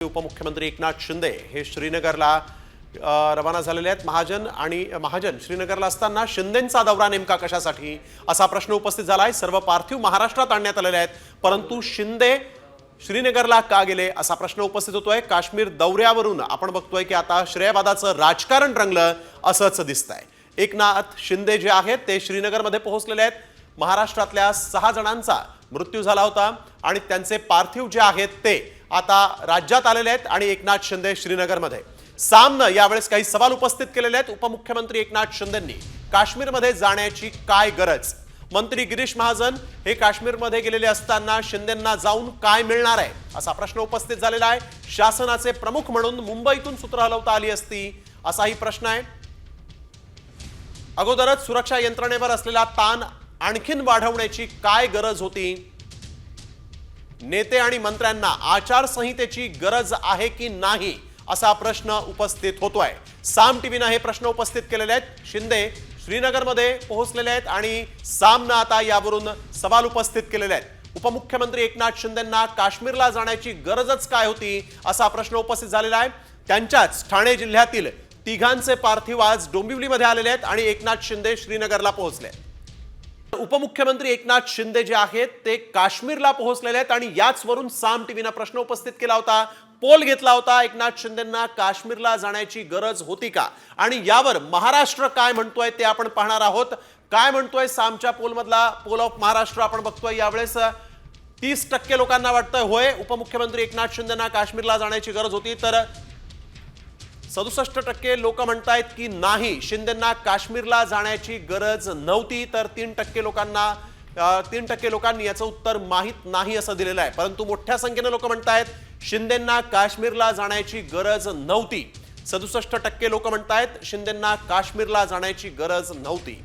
उपमुख्यमंत्री एकनाथ शिंदे हे श्रीनगरला रवाना झालेले आहेत। महाजन श्रीनगरला असताना शिंदेंचा दौरा नेमका कशासाठी असा प्रश्न उपस्थित झालाय। सर्व पार्थिव महाराष्ट्रात आणण्यात आलेले आहेत, परंतु शिंदे श्रीनगरला का गेले असा प्रश्न उपस्थित होतोय। काश्मीर दौऱ्यावरून आपण बघतोय की आता श्रेयवादाचं राजकारण रंगलं असंच दिसतंय। एकनाथ शिंदे जे आहेत ते श्रीनगरमध्ये पोहोचलेले आहेत। महाराष्ट्रातल्या 6 जणांचा मृत्यू झाला होता आणि त्यांचे पार्थिव जे आहेत ते आता राज्यात आलेले आहेत आणि एकनाथ शिंदे श्रीनगरमध्ये। सामनं यावेळेस काही सवाल उपस्थित केलेले आहेत। उपमुख्यमंत्री एकनाथ शिंदेंनी काश्मीरमध्ये जाण्याची काय गरज? मंत्री गिरीश महाजन हे काश्मीरमध्ये गेलेले असताना शिंदेंना जाऊन काय मिळणार आहे असा प्रश्न उपस्थित झालेला आहे। शासनाचे प्रमुख म्हणून मुंबईतून सूत्र हलवता आली असती असाही प्रश्न आहे। अगोदरच सुरक्षा यंत्रणेवर असलेला ताण आणखीन वाढवण्याची काय गरज होती? नेते आणि मंत्र्यांना आचारसंहितेची गरज आहे की नाही असा प्रश्न उपस्थित होतोय। साम टीव्हीने हे प्रश्न उपस्थित केलेले आहेत। शिंदे श्रीनगरमध्ये पोहोचलेले आहेत आणि सामने आता यावरून सवाल उपस्थित केलेले आहेत। उपमुख्यमंत्री एकनाथ शिंदेंना काश्मीरला जाण्याची गरजच काय होती असा प्रश्न उपस्थित झालेला आहे। त्यांच्याच ठाणे जिल्ह्यातील तिघांचे पार्थिव आज डोंबिवलीमध्ये आलेले आहेत आणि एकनाथ शिंदे श्रीनगरला पोहोचले। उपमुख्यमंत्री एकनाथ शिंदे जे आहेत ते काश्मीरला पोहोचलेले आहेत आणि याचवरून साम टीव्हीने प्रश्न उपस्थित केला होता, पोल घेतला होता, एकनाथ शिंदेंना काश्मीरला जाण्याची गरज होती का? आणि यावर महाराष्ट्र काय म्हणतोय ते आपण पाहणार आहोत। काय म्हणतोय सामच्या पोलमधला पोल ऑफ महाराष्ट्र आपण बघतोय। यावेळेस 30% लोकांना वाटतंय होय उपमुख्यमंत्री एकनाथ शिंदेंना काश्मीरला जाण्याची गरज होती, तर 67% लोक म्हणतायत की नाही, शिंदेंना काश्मीरला जाण्याची गरज नव्हती, तर 3% लोकांनी याचं उत्तर माहित नाही असं दिलेलं आहे। परंतु मोठ्या संख्येने लोक म्हणतायत शिंदेंना काश्मीरला जाण्याची गरज नव्हती। 67% लोक म्हणतायत शिंदेंना काश्मीरला जाण्याची गरज नव्हती।